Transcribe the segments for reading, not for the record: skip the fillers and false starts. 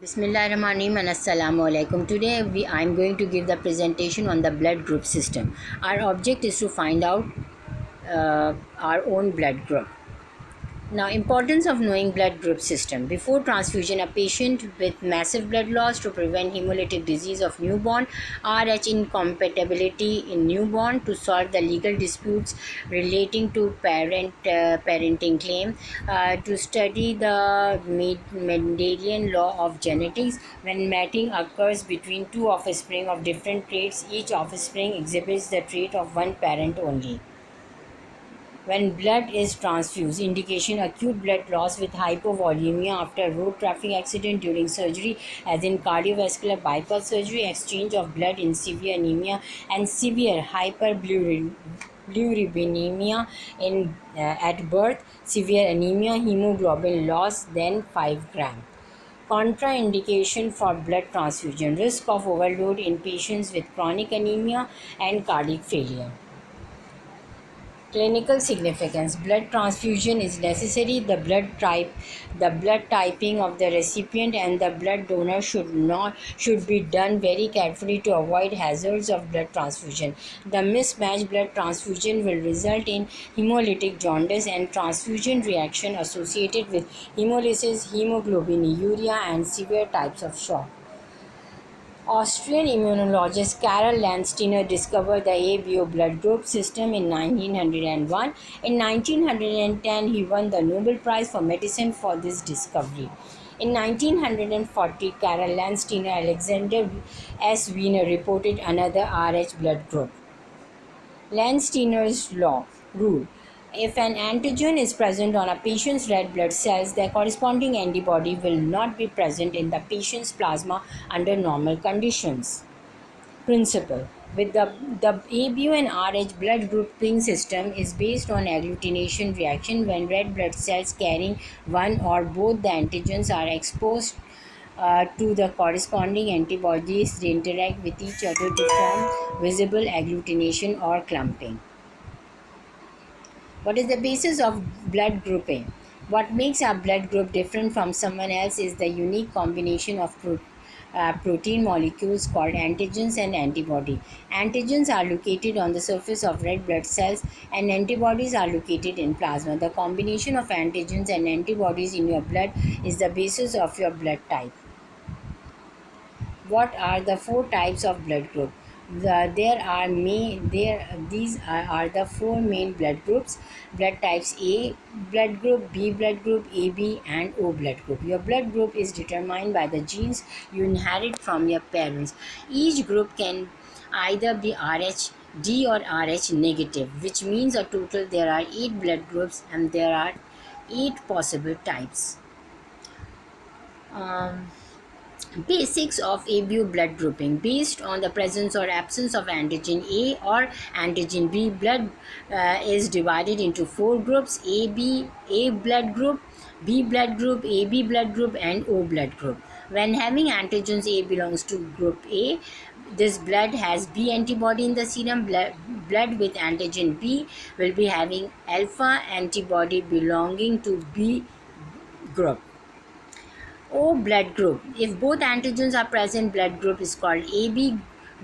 Bismillahirrahmanirrahim and Assalamu alaikum. Today I'm going to give the presentation on the blood group system. Our object is to find out our own blood group. Now, importance of knowing blood group system. Before transfusion, a patient with massive blood loss to prevent hemolytic disease of newborn, RH incompatibility in newborn, to solve the legal disputes relating to parenting claim, to study the Mendelian law of genetics. When mating occurs between two offspring of different traits, each offspring exhibits the trait of one parent only. When blood is transfused, indication acute blood loss with hypovolemia after road traffic accident during surgery, as in cardiovascular bypass surgery, exchange of blood in severe anemia and severe hyperbilirubinemia in at birth, severe anemia, hemoglobin loss than 5 gram. Contraindication for blood transfusion, risk of overload in patients with chronic anemia and cardiac failure. Clinical significance. Blood transfusion is necessary. The blood typing of the recipient and the blood donor should be done very carefully to avoid hazards of blood transfusion. The mismatched blood transfusion will result in hemolytic jaundice and transfusion reaction associated with hemolysis, hemoglobinuria, and severe types of shock. Austrian immunologist Karl Landsteiner discovered the ABO blood group system in 1901. In 1910, he won the Nobel Prize for Medicine for this discovery. In 1940, Karl Landsteiner Alexander S. Wiener reported another Rh blood group. Landsteiner's rule. If an antigen is present on a patient's red blood cells, the corresponding antibody will not be present in the patient's plasma under normal conditions. Principle. With the ABO and Rh blood grouping system is based on agglutination reaction. When red blood cells carrying one or both the antigens are exposed to the corresponding antibodies, they interact with each other to form visible agglutination or clumping. What is the basis of blood grouping? What makes our blood group different from someone else is the unique combination of protein molecules called antigens and antibody. Antigens are located on the surface of red blood cells and antibodies are located in plasma. The combination of antigens and antibodies in your blood is the basis of your blood type. What are the 4 types of blood group? These are the 4 main blood groups. Blood types: A blood group, B blood group, AB, and O blood group. Your blood group is determined by the genes you inherit from your parents. Each group can either be Rh D or Rh negative, which means a total there are 8 blood groups and there are 8 possible types. Basics of ABO blood grouping. Based on the presence or absence of antigen A or antigen B, blood is divided into 4 groups: A blood group, B blood group, AB blood group, and O blood group. When having antigens, A belongs to group A. This blood has B antibody in the serum. Blood with antigen B will be having alpha antibody belonging to B group. O blood group. If both antigens are present, blood group is called AB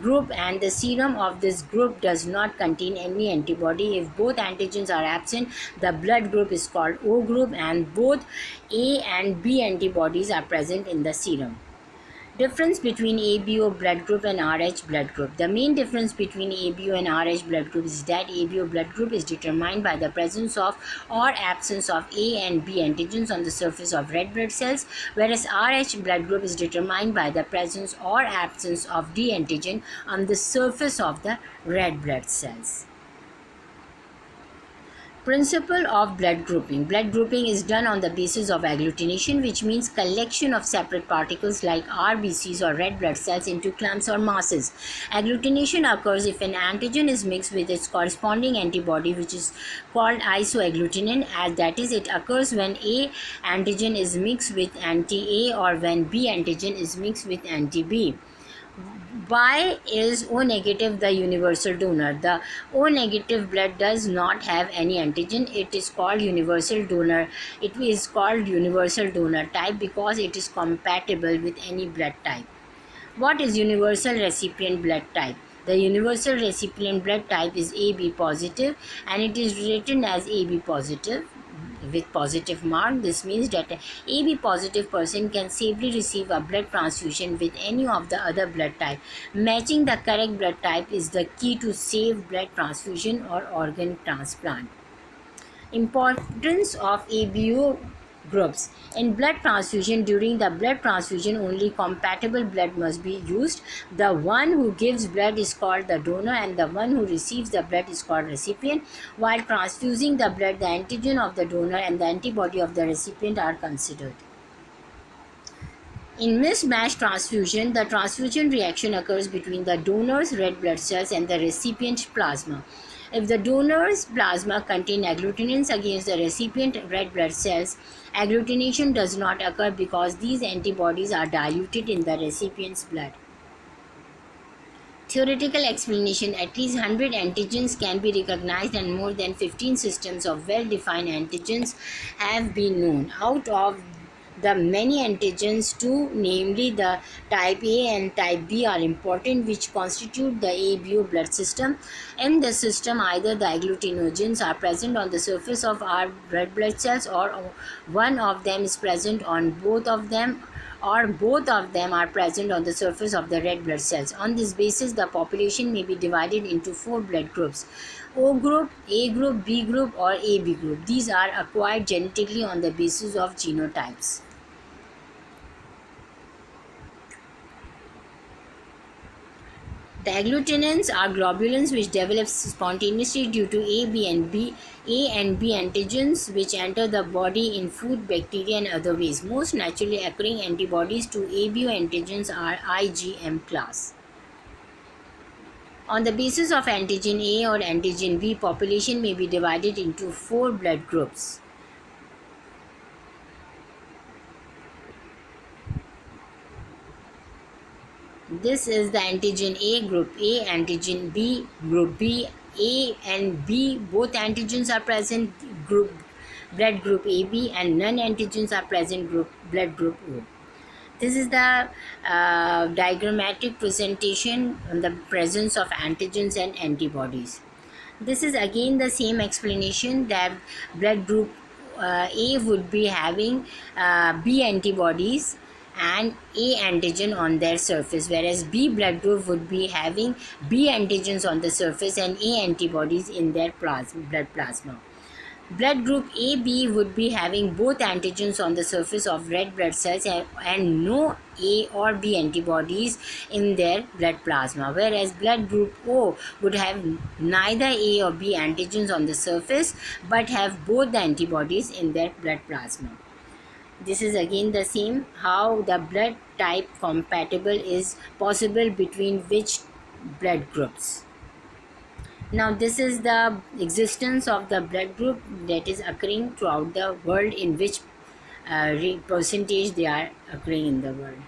group and the serum of this group does not contain any antibody. If both antigens are absent, the blood group is called O group and both A and B antibodies are present in the serum. Difference between ABO blood group and Rh blood group. The main difference between ABO and Rh blood group is that ABO blood group is determined by the presence of or absence of A and B antigens on the surface of red blood cells, whereas Rh blood group is determined by the presence or absence of D antigen on the surface of the red blood cells. Principle of blood grouping. Blood grouping is done on the basis of agglutination, which means collection of separate particles like RBCs or red blood cells into clumps or masses. Agglutination occurs if an antigen is mixed with its corresponding antibody, which is called isoagglutinin, as that is, it occurs when A antigen is mixed with anti-A or when B antigen is mixed with anti-B. Why is O negative the universal donor? The O negative blood does not have any antigen. It is called universal donor. It is called universal donor type because it is compatible with any blood type. What is universal recipient blood type? The universal recipient blood type is AB positive and it is written as AB positive with positive mark. This means that a AB positive person can safely receive a blood transfusion with any of the other blood type. Matching the correct blood type is the key to safe blood transfusion or organ transplant. Importance of ABO groups. In blood transfusion, during the blood transfusion, only compatible blood must be used. The one who gives blood is called the donor and the one who receives the blood is called recipient. While transfusing the blood, the antigen of the donor and the antibody of the recipient are considered. In mismatched transfusion, the transfusion reaction occurs between the donor's red blood cells and the recipient's plasma. If the donor's plasma contains agglutinins against the recipient red blood cells, agglutination does not occur because these antibodies are diluted in the recipient's blood. Theoretical explanation: at least 100 antigens can be recognized and more than 15 systems of well-defined antigens have been known. Out of the many antigens, two, namely the type A and type B, are important, which constitute the ABO blood system. In this system, either the agglutinogens are present on the surface of our red blood cells or one of them is present on both of them, or both of them are present on the surface of the red blood cells. On this basis, the population may be divided into four blood groups: O group, A group, B group, or AB group. These are acquired genetically on the basis of genotypes. The agglutinins are globulins which develop spontaneously due to A and B antigens which enter the body in food, bacteria, and other ways. Most naturally occurring antibodies to ABO antigens are IgM class. On the basis of antigen A or antigen B, population may be divided into four blood groups. This is the antigen A, group A, antigen B, group B. A and B, both antigens are present, blood group AB, and non-antigens are present, blood group O. This is the diagrammatic presentation on the presence of antigens and antibodies. This is again the same explanation that blood group A would be having B antibodies and A antigen on their surface, whereas B blood group would be having B antigens on the surface and A antibodies in their blood plasma. Blood group AB would be having both antigens on the surface of red blood cells and no A or B antibodies in their blood plasma, whereas blood group O would have neither A or B antigens on the surface but have both the antibodies in their blood plasma. This is again the same how the blood type compatible is possible between which blood groups. Now this is the existence of the blood group that is occurring throughout the world, in which percentage they are occurring in the world.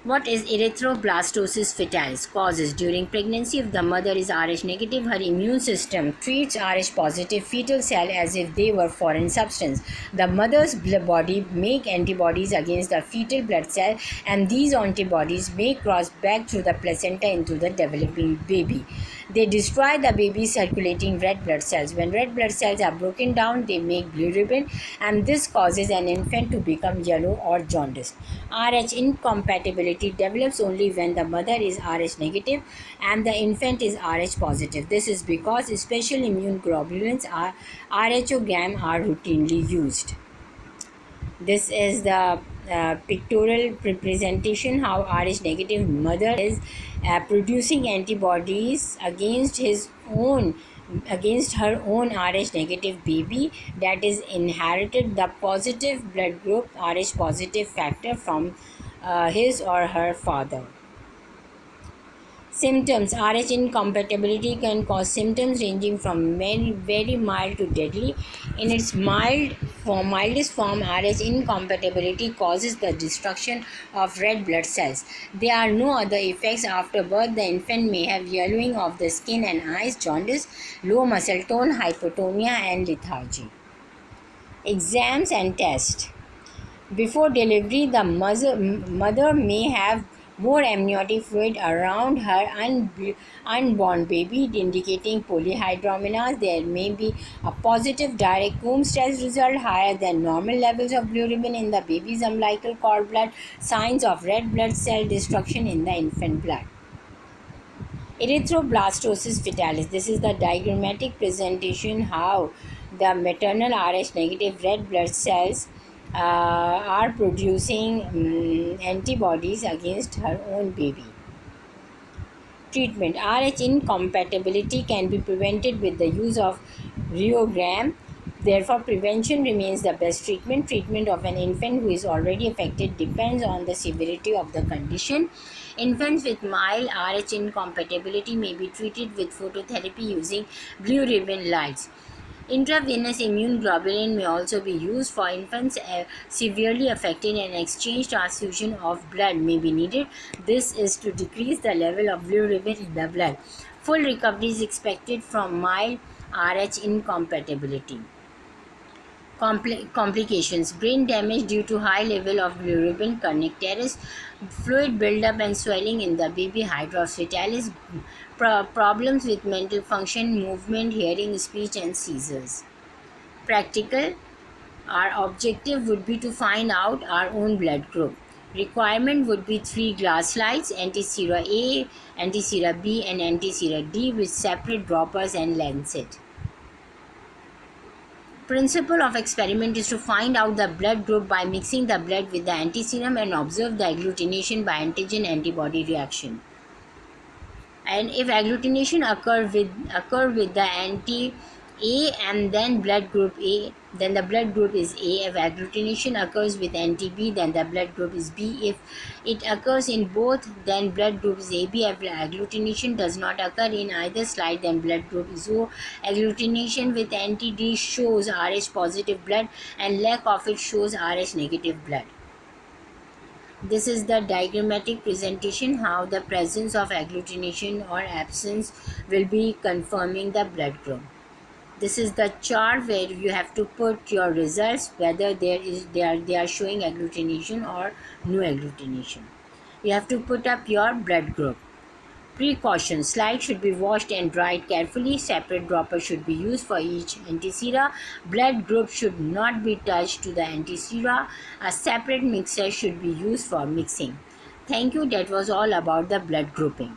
What is erythroblastosis fetalis? Causes: during pregnancy, if the mother is Rh negative, her immune system treats Rh positive fetal cell as if they were foreign substance. The mother's body make antibodies against the fetal blood cell, and these antibodies may cross back through the placenta into the developing baby. They destroy the baby's circulating red blood cells. When red blood cells are broken down, they make bilirubin, and this causes an infant to become yellow or jaundiced. Rh incompatibility develops only when the mother is Rh negative and the infant is Rh positive. This is because special immune globulins, Rho-GAM, are routinely used. This is the pictorial representation how Rh negative mother is producing antibodies against her own Rh negative baby that is inherited the positive blood group Rh positive factor from his or her father. Symptoms. Rh incompatibility can cause symptoms ranging from very mild to deadly. In its mildest form, Rh incompatibility causes the destruction of red blood cells. There are no other effects after birth. The infant may have yellowing of the skin and eyes, jaundice, low muscle tone, hypotonia, and lethargy. Exams and tests. Before delivery, the mother may have more amniotic fluid around her unborn baby, indicating polyhydramnios. There may be a positive direct Coombs test result higher than normal levels of bilirubin in the baby's umbilical cord blood, signs of red blood cell destruction in the infant blood. Erythroblastosis fetalis. This is the diagrammatic presentation how the maternal Rh negative red blood cells are producing antibodies against her own baby. Treatment. Rh incompatibility can be prevented with the use of Rheogram. Therefore, prevention remains the best treatment. Treatment of an infant who is already affected depends on the severity of the condition. Infants with mild Rh incompatibility may be treated with phototherapy using blue ribbon lights. Intravenous immune globulin may also be used for infants severely affected, and exchange transfusion of blood may be needed. This is to decrease the level of bilirubin in the blood. Full recovery is expected from mild Rh incompatibility. Complications. Brain damage due to high level of bilirubin, kernicterus, fluid buildup and swelling in the baby, hydros fetalis, problems with mental function, movement, hearing, speech and seizures. Practical. Our objective would be to find out our own blood group. Requirement would be 3 glass slides, anti-sera A, anti-sera B and anti-sera D with separate droppers and lancet. Principle of experiment is to find out the blood group by mixing the blood with the antiserum and observe the agglutination by antigen antibody reaction. And if agglutination occur with the anti A and then blood group A, then the blood group is A. If agglutination occurs with anti B, then the blood group is B. If it occurs in both, then blood group is AB. If agglutination does not occur in either slide, then blood group is O. Agglutination with anti D shows Rh positive blood and lack of it shows Rh negative blood. This is the diagrammatic presentation how the presence of agglutination or absence will be confirming the blood group. This is the chart where you have to put your results whether they are showing agglutination or no agglutination. You have to put up your blood group. Precautions. Slide should be washed and dried carefully. Separate dropper should be used for each antisera. Blood group should not be touched to the antisera. A separate mixer should be used for mixing. Thank you. That was all about the blood grouping.